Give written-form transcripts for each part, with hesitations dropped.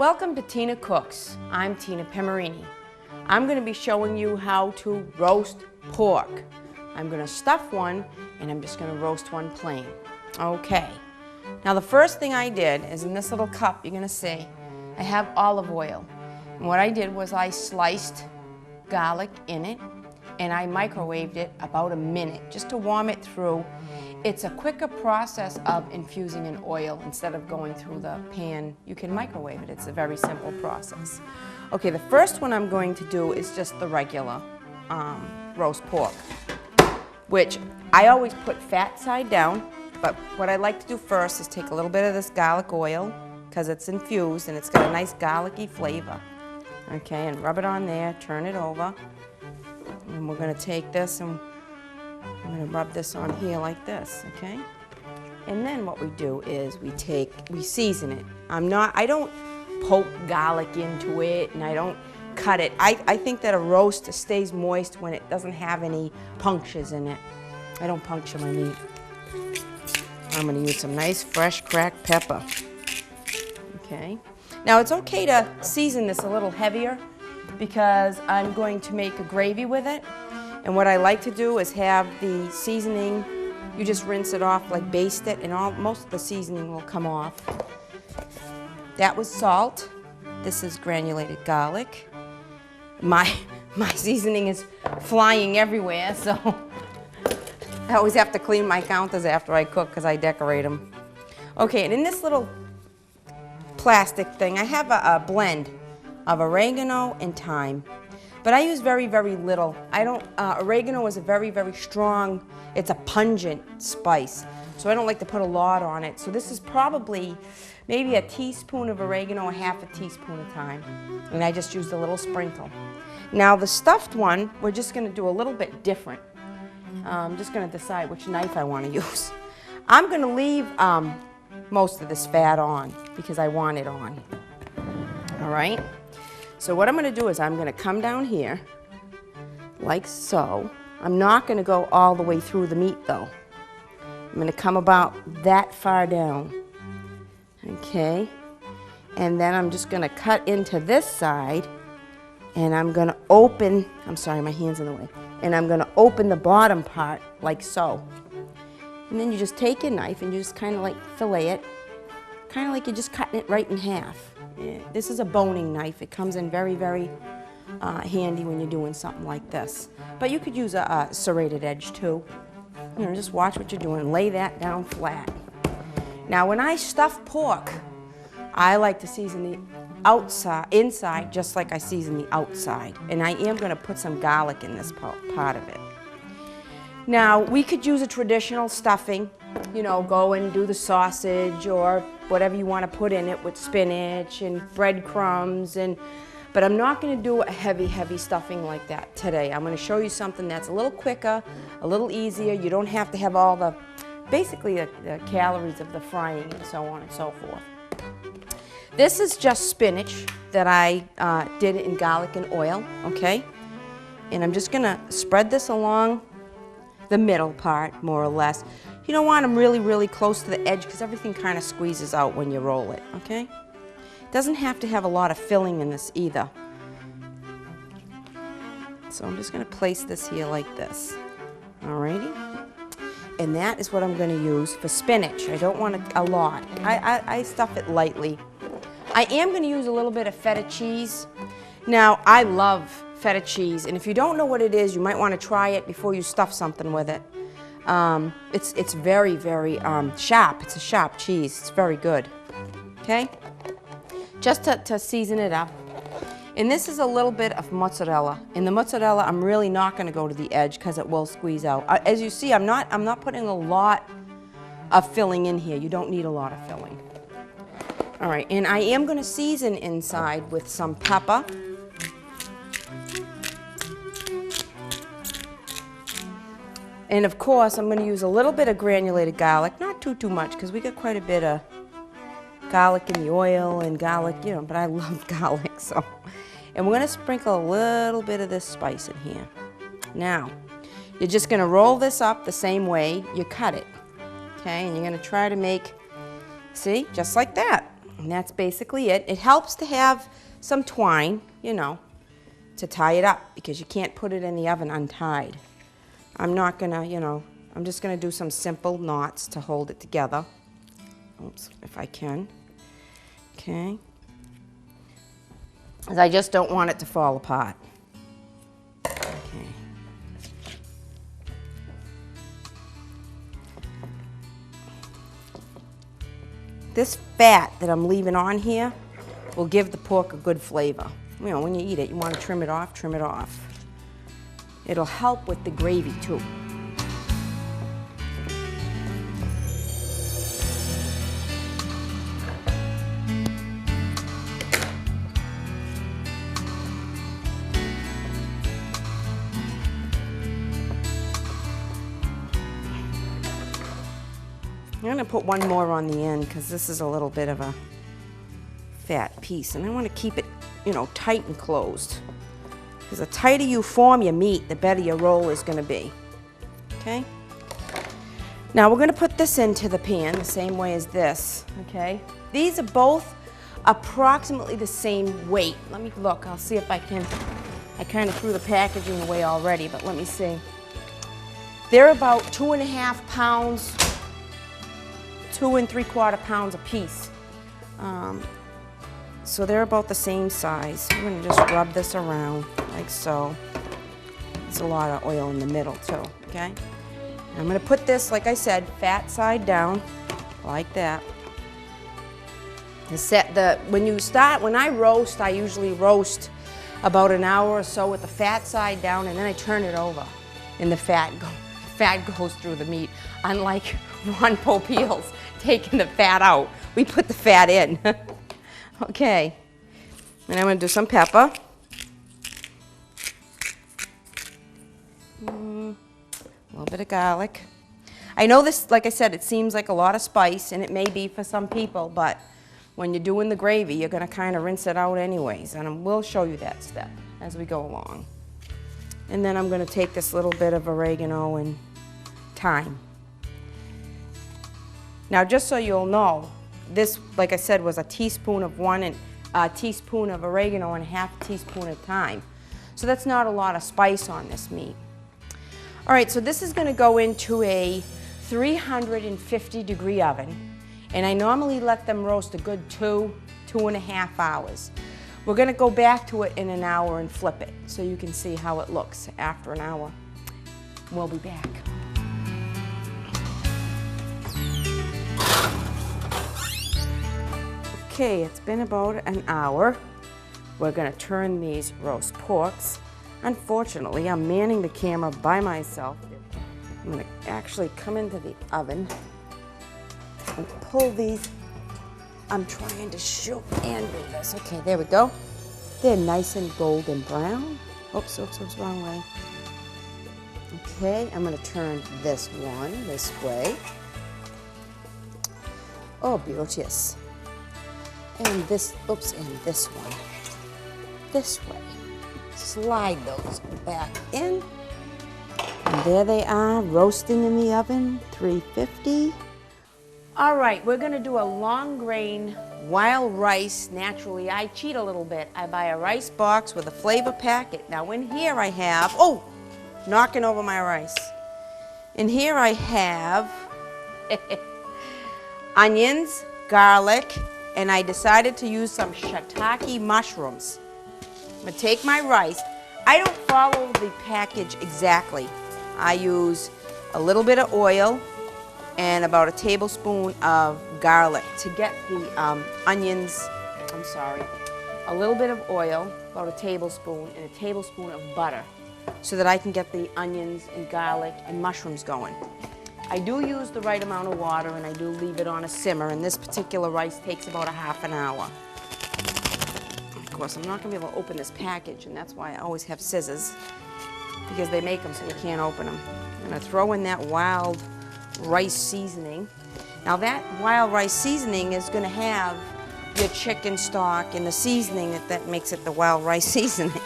Welcome to Tina Cooks. I'm Tina Piermarini. I'm going to be showing you how to roast pork. I'm going to stuff one and I'm just going to roast one plain. Okay. Now the first thing I did is in this little cup you're going to see I have olive oil. And what I did was I sliced garlic in it and I microwaved it about a minute just to warm it through. It's a quicker process of infusing an oil instead of going through the pan. You can microwave it. It's a very simple process. Okay, the first one I'm going to do is just the regular roast pork, which I always put fat side down, but what I like to do first is take a little bit of this garlic oil because it's infused and it's got a nice garlicky flavor. Okay, and rub it on there, turn it over, and we're going to take this and I'm going to rub this on here like this, okay? And then what we do is we season it. I don't poke garlic into it and I don't cut it. I think that a roast stays moist when it doesn't have any punctures in it. I don't puncture my meat. I'm going to use some nice fresh cracked pepper. Okay. Now it's okay to season this a little heavier because I'm going to make a gravy with it. And what I like to do is have the seasoning, you just rinse it off, like baste it, and most of the seasoning will come off. That was salt. This is granulated garlic. My seasoning is flying everywhere, so I always have to clean my counters after I cook because I decorate them. Okay, and in this little plastic thing, I have a blend of oregano and thyme. But I use very, very little. Oregano is a very, very strong, it's a pungent spice. So I don't like to put a lot on it. So this is probably maybe a teaspoon of oregano, a half a teaspoon of thyme. And I just used a little sprinkle. Now the stuffed one, we're just gonna do a little bit different. I'm just gonna decide which knife I wanna use. I'm gonna leave most of this fat on because I want it on. All right? So what I'm going to do is I'm going to come down here, like so. I'm not going to go all the way through the meat though. I'm going to come about that far down. Okay? And then I'm just going to cut into this side and I'm going to open, I'm sorry, my hand's in the way. And I'm going to open the bottom part like so. And then you just take your knife and you just kind of like fillet it, kind of like you're just cutting it right in half. This is a boning knife. It comes in very, very handy when you're doing something like this. But you could use a serrated edge too. You know, just watch what you're doing. Lay that down flat. Now, when I stuff pork, I like to season the inside just like I season the outside. And I am going to put some garlic in this part of it. Now, we could use a traditional stuffing. You know, go and do the sausage or whatever you want to put in it with spinach and breadcrumbs, but I'm not going to do a heavy, heavy stuffing like that today. I'm going to show you something that's a little quicker, a little easier. You don't have to have all basically the calories of the frying and so on and so forth. This is just spinach that I did in garlic and oil, okay? And I'm just going to spread this along the middle part, more or less. You don't want them really, really close to the edge because everything kind of squeezes out when you roll it, okay? It doesn't have to have a lot of filling in this either. So I'm just going to place this here like this. Alrighty? And that is what I'm going to use for spinach. I don't want a lot. I stuff it lightly. I am going to use a little bit of feta cheese. Now, I love feta cheese, and if you don't know what it is, you might want to try it before you stuff something with it. It's very, very sharp. It's a sharp cheese. It's very good. Okay? Just to season it up. And this is a little bit of mozzarella. And the mozzarella, I'm really not going to go to the edge because it will squeeze out. As you see, I'm not putting a lot of filling in here. You don't need a lot of filling. All right, and I am going to season inside with some pepper. And of course, I'm going to use a little bit of granulated garlic, not too much, because we got quite a bit of garlic in the oil and garlic, you know, but I love garlic, so. And we're going to sprinkle a little bit of this spice in here. Now, you're just going to roll this up the same way you cut it, okay? And you're going to try to make, see, just like that. And that's basically it. It helps to have some twine, you know, to tie it up because you can't put it in the oven untied. I'm not gonna, you know, I'm just gonna do some simple knots to hold it together. Oops, if I can. Okay. Because I just don't want it to fall apart. Okay. This fat that I'm leaving on here will give the pork a good flavor. You know, when you eat it, you want to trim it off, trim it off. It'll help with the gravy too. I'm going to put one more on the end because this is a little bit of a fat piece, and I want to keep it, you know, tight and closed. Because the tighter you form your meat, the better your roll is going to be. Okay? Now we're going to put this into the pan the same way as this. Okay? These are both approximately the same weight. Let me look. I'll see if I can. I kind of threw the packaging away already, but let me see. They're about 2.5 pounds. 2 3/4 pounds a piece. So they're about the same size. I'm going to just rub this around like so. There's a lot of oil in the middle too, okay? I'm going to put this, like I said, fat side down, like that. When I roast, I usually roast about an hour or so with the fat side down, and then I turn it over, and the fat goes through the meat. Unlike Ron Popeil's taking the fat out, we put the fat in. Okay, and I'm going to do some pepper. A little bit of garlic. I know this, like I said, it seems like a lot of spice, and it may be for some people, but when you're doing the gravy, you're going to kind of rinse it out anyways, and we'll show you that step as we go along. And then I'm going to take this little bit of oregano and thyme. Now, just so you'll know, this, like I said, was a teaspoon of a teaspoon of oregano and a half teaspoon of thyme. So that's not a lot of spice on this meat. All right, so this is going to go into a 350-degree oven, and I normally let them roast a good 2.5 hours. We're going to go back to it in an hour and flip it so you can see how it looks after an hour. We'll be back. Okay, it's been about an hour. We're going to turn these roast porks. Unfortunately, I'm manning the camera by myself. I'm going to actually come into the oven and pull these. I'm trying to shoot and do this. Okay, there we go. They're nice and golden brown. Oops, wrong way. Okay, I'm going to turn this one this way. Oh, beauteous. And this, oops, and this one this way. Slide those back in. And there they are, roasting in the oven, 350. All right, we're gonna do a long grain wild rice. Naturally, I cheat a little bit. I buy a rice box with a flavor packet. Now in here I have, oh, knocking over my rice. In here I have onions, garlic, and I decided to use some shiitake mushrooms. I'm gonna take my rice. I don't follow the package exactly. I use a little bit of oil and about a tablespoon of garlic to get the onions, a little bit of oil, about a tablespoon, and a tablespoon of butter so that I can get the onions and garlic and mushrooms going. I do use the right amount of water, and I do leave it on a simmer, and this particular rice takes about a half an hour. Of course, I'm not going to be able to open this package, and that's why I always have scissors, because they make them so you can't open them. I'm going to throw in that wild rice seasoning. Now that wild rice seasoning is going to have your chicken stock and the seasoning that makes it the wild rice seasoning.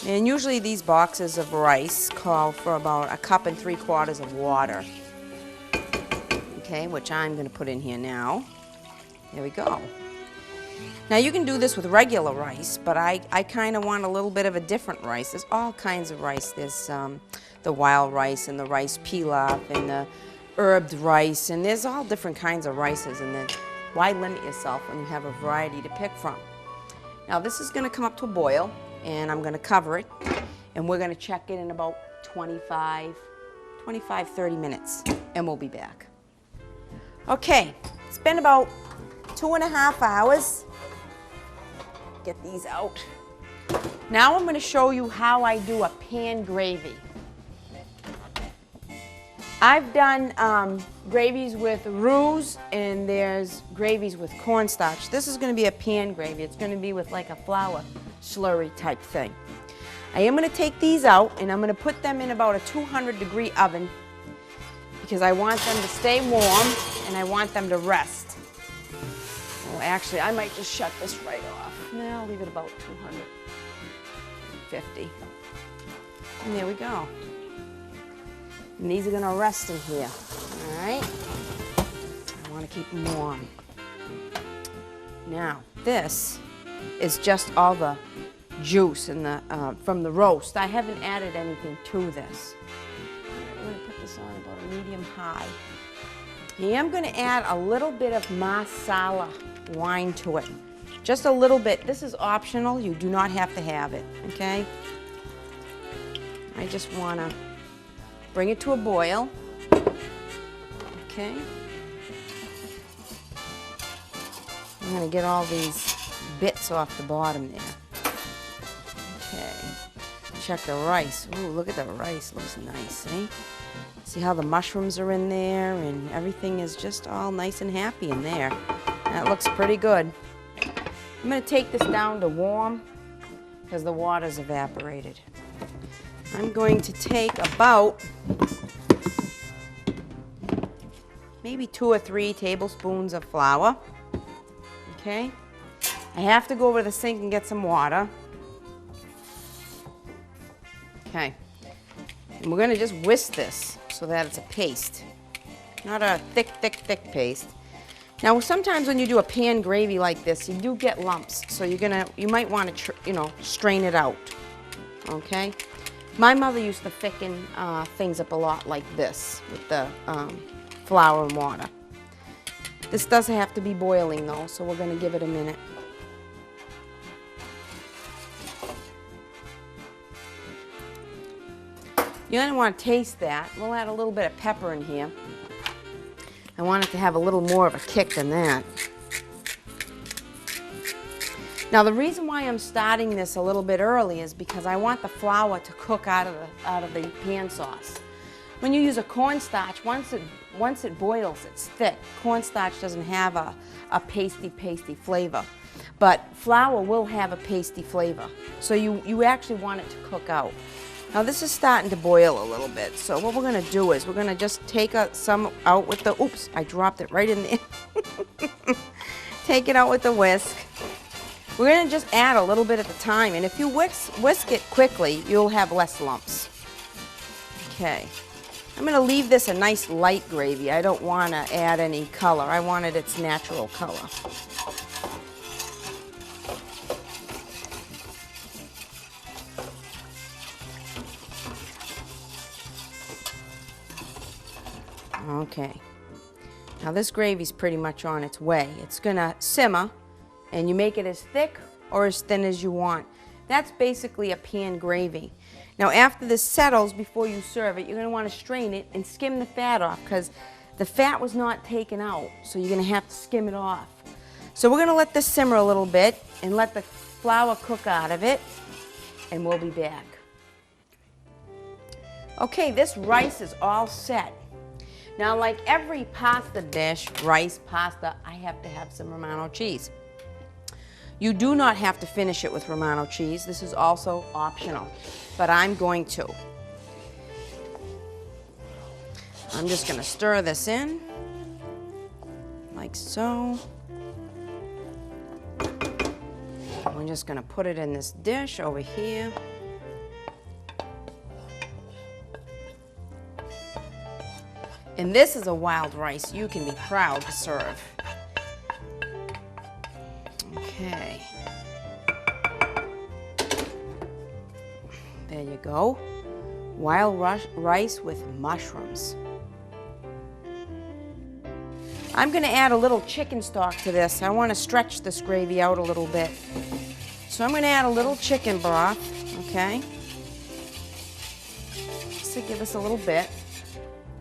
And usually these boxes of rice call for about 1 3/4 cups of water. Okay, which I'm going to put in here now. There we go. Now you can do this with regular rice, but I kind of want a little bit of a different rice. There's all kinds of rice. There's the wild rice and the rice pilaf and the herbed rice, and there's all different kinds of rices, and then why limit yourself when you have a variety to pick from? Now this is going to come up to a boil, and I'm going to cover it, and we're going to check it in about 25, 30 minutes, and we'll be back. Okay, it's been about 2.5 hours. Get these out. Now I'm going to show you how I do a pan gravy. I've done gravies with roux, and there's gravies with cornstarch. This is going to be a pan gravy. It's going to be with like a flour slurry type thing. I am going to take these out, and I'm going to put them in about a 200-degree oven because I want them to stay warm and I want them to rest. Well, actually, I might just shut this right off. No, I'll leave it about 250. And there we go. And these are going to rest in here. All right? I want to keep them warm. Now, this is just all the juice and the, from the roast. I haven't added anything to this. I'm going to put this on about a medium-high. I am going to add a little bit of masala wine to it. Just a little bit. This is optional. You do not have to have it, okay? I just want to bring it to a boil. Okay. I'm going to get all these bits off the bottom there. Okay. Check the rice. Ooh, look at the rice. Looks nice, eh? See how the mushrooms are in there, and everything is just all nice and happy in there. That looks pretty good. I'm going to take this down to warm because the water's evaporated. I'm going to take about maybe 2 or 3 tablespoons of flour. Okay? I have to go over to the sink and get some water. Okay. And we're going to just whisk this so that it's a paste. Not a thick, thick, thick paste. Now, sometimes when you do a pan gravy like this, you do get lumps. So you might want to, strain it out. Okay? My mother used to thicken things up a lot like this with the flour and water. This doesn't have to be boiling though, so we're going to give it a minute. You're going to want to taste that. We'll add a little bit of pepper in here. I want it to have a little more of a kick than that. Now the reason why I'm starting this a little bit early is because I want the flour to cook out of the pan sauce. When you use a cornstarch, once it boils, it's thick. Cornstarch doesn't have a pasty flavor, but flour will have a pasty flavor. So you actually want it to cook out. Now this is starting to boil a little bit, so what we're going to do is we're going to just take some out with the, oops, I dropped it right in there. Take it out with the whisk. We're going to just add a little bit at a time, and if you whisk it quickly, you'll have less lumps. Okay. I'm going to leave this a nice light gravy. I don't want to add any color. I wanted its natural color. Okay. Now this gravy's pretty much on its way. It's going to simmer, and you make it as thick or as thin as you want. That's basically a pan gravy. Now after this settles, before you serve it, you're going to want to strain it and skim the fat off because the fat was not taken out, so you're going to have to skim it off. So we're going to let this simmer a little bit and let the flour cook out of it, and we'll be back. Okay, this rice is all set. Now, like every pasta dish, rice, pasta, I have to have some Romano cheese. You do not have to finish it with Romano cheese. This is also optional, but I'm going to. I'm just going to stir this in, like so. We're just going to put it in this dish over here. And this is a wild rice you can be proud to serve. Okay. There you go. Wild rice with mushrooms. I'm going to add a little chicken stock to this. I want to stretch this gravy out a little bit. So I'm going to add a little chicken broth, okay? Just to give us a little bit.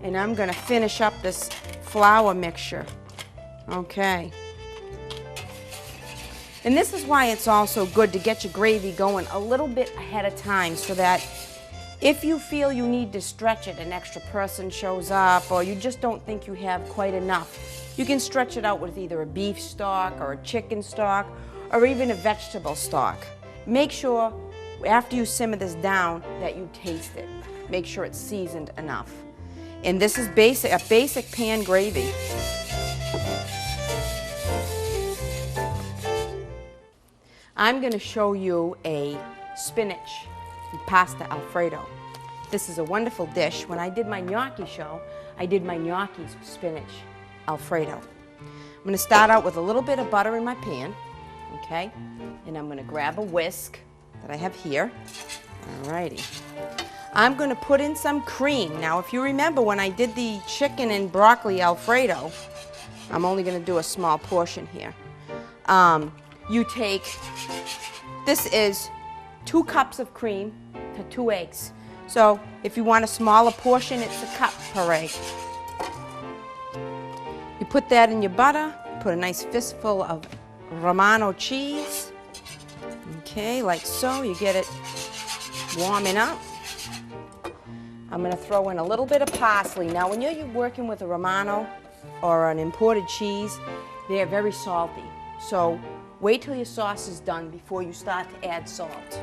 And I'm going to finish up this flour mixture, okay? And this is why it's also good to get your gravy going a little bit ahead of time so that if you feel you need to stretch it, an extra person shows up, or you just don't think you have quite enough, you can stretch it out with either a beef stock or a chicken stock or even a vegetable stock. Make sure after you simmer this down that you taste it. Make sure it's seasoned enough. And this is a basic pan gravy. I'm going to show you a spinach and pasta Alfredo. This is a wonderful dish. When I did my gnocchi show, I did my gnocchis with spinach Alfredo. I'm going to start out with a little bit of butter in my pan, okay? And I'm going to grab a whisk that I have here. Alrighty. I'm going to put in some cream. Now, if you remember when I did the chicken and broccoli Alfredo, I'm only going to do a small portion here. You take, this is 2 cups of cream to 2 eggs. So if you want a smaller portion, it's a cup per egg. You put that in your butter, put a nice fistful of Romano cheese. Okay, like so, you get it warming up. I'm going to throw in a little bit of parsley. Now, when you're working with a Romano or an imported cheese, they're very salty. So wait till your sauce is done before you start to add salt,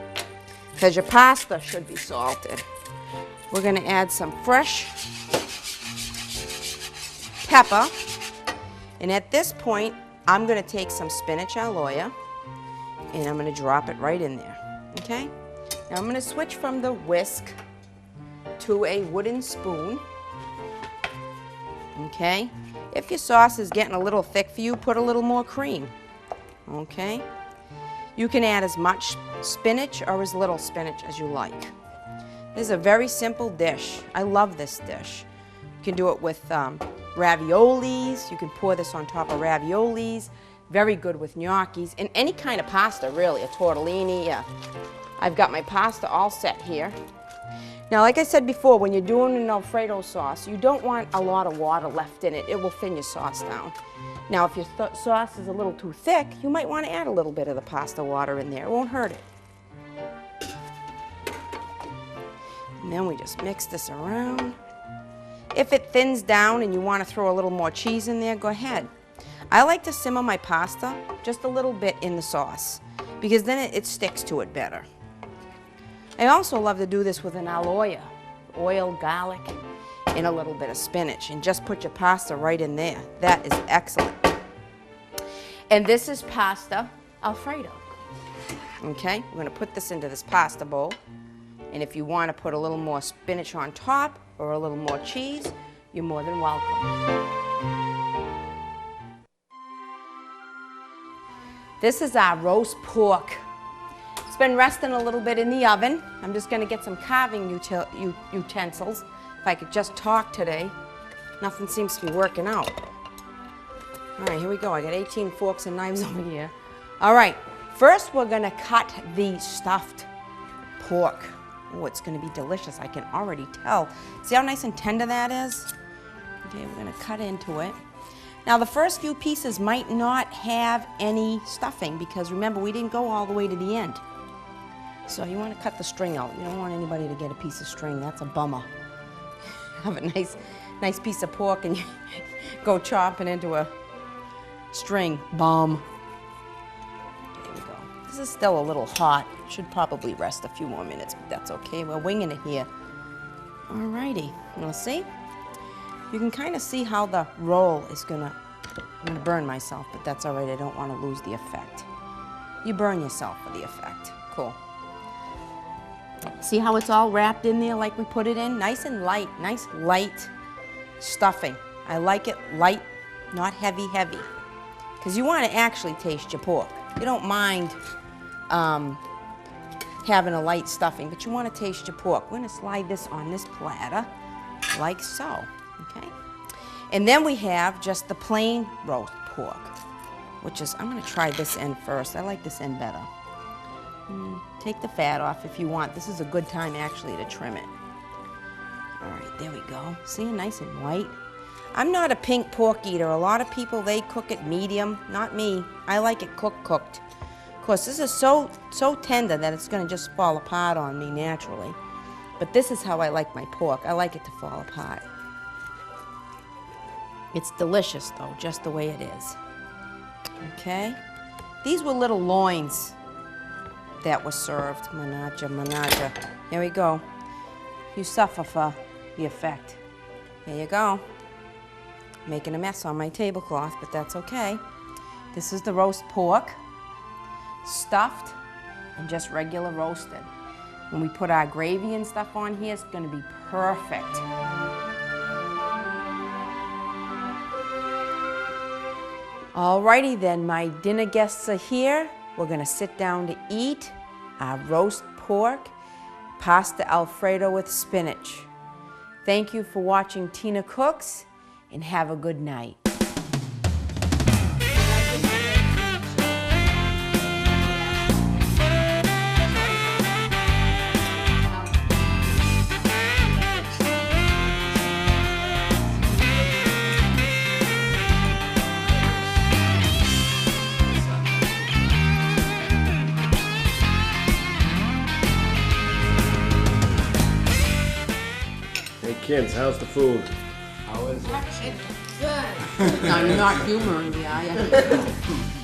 because your pasta should be salted. We're going to add some fresh pepper. And at this point, I'm going to take some spinach aloe and I'm going to drop it right in there. Okay? Now I'm going to switch from the whisk to a wooden spoon. Okay? If your sauce is getting a little thick for you, put a little more cream. Okay? You can add as much spinach or as little spinach as you like. This is a very simple dish. I love this dish. You can do it with raviolis. You can pour this on top of raviolis. Very good with gnocchis and any kind of pasta, really, a tortellini. I've got my pasta all set here. Now, like I said before, when you're doing an Alfredo sauce, you don't want a lot of water left in it. It will thin your sauce down. Now, if your sauce is a little too thick, you might want to add a little bit of the pasta water in there. It won't hurt it. And then we just mix this around. If it thins down and you want to throw a little more cheese in there, go ahead. I like to simmer my pasta just a little bit in the sauce because then it sticks to it better. I also love to do this with an aloe, oil, garlic, and a little bit of spinach, and just put your pasta right in there. That is excellent. And this is pasta Alfredo. Okay, we're going to put this into this pasta bowl. And if you want to put a little more spinach on top or a little more cheese, you're more than welcome. This is our roast pork. It's been resting a little bit in the oven. I'm just going to get some carving utensils. If I could just talk today, nothing seems to be working out. All right, here we go. I got 18 forks and knives over here. All right, first we're going to cut the stuffed pork. Oh, it's going to be delicious. I can already tell. See how nice and tender that is? Okay, we're going to cut into it. Now, the first few pieces might not have any stuffing because remember, we didn't go all the way to the end. So you want to cut the string out. You don't want anybody to get a piece of string. That's a bummer. Have a nice piece of pork and you go chopping into a string. Bum. There we go. This is still a little hot. Should probably rest a few more minutes, but that's okay. We're winging it here. Alrighty. We'll see. You can kind of see how the roll is I'm gonna burn myself, but that's all right. I don't want to lose the effect. You burn yourself for the effect. Cool. See how it's all wrapped in there like we put it in? Nice and light, nice light stuffing. I like it light, not heavy, because you want to actually taste your pork. you don't mind having a light stuffing, but you want to taste your pork. We're going to slide this on this platter like so, okay? And then we have just the plain roast pork, which is, I'm going to try this end first. I like this end better. Take the fat off if you want. This is a good time actually to trim it. All right, there we go. See, nice and white. I'm not a pink pork eater. A lot of people, they cook it medium. Not me. I like it cooked. Of course, this is so tender that it's going to just fall apart on me naturally. But this is how I like my pork. I like it to fall apart. It's delicious, though, just the way it is. Okay? These were little loins that were served. Menaja. Here we go. You suffer for the effect. There you go. Making a mess on my tablecloth, but that's okay. This is the roast pork, stuffed and just regular roasted. When we put our gravy and stuff on here, it's going to be perfect. Alrighty then, my dinner guests are here. We're going to sit down to eat our roast pork, pasta Alfredo with spinach. Thank you for watching Tina Cooks, and have a good night. Hey kids, how's the food? How is it? Now you're not humoring me, are you?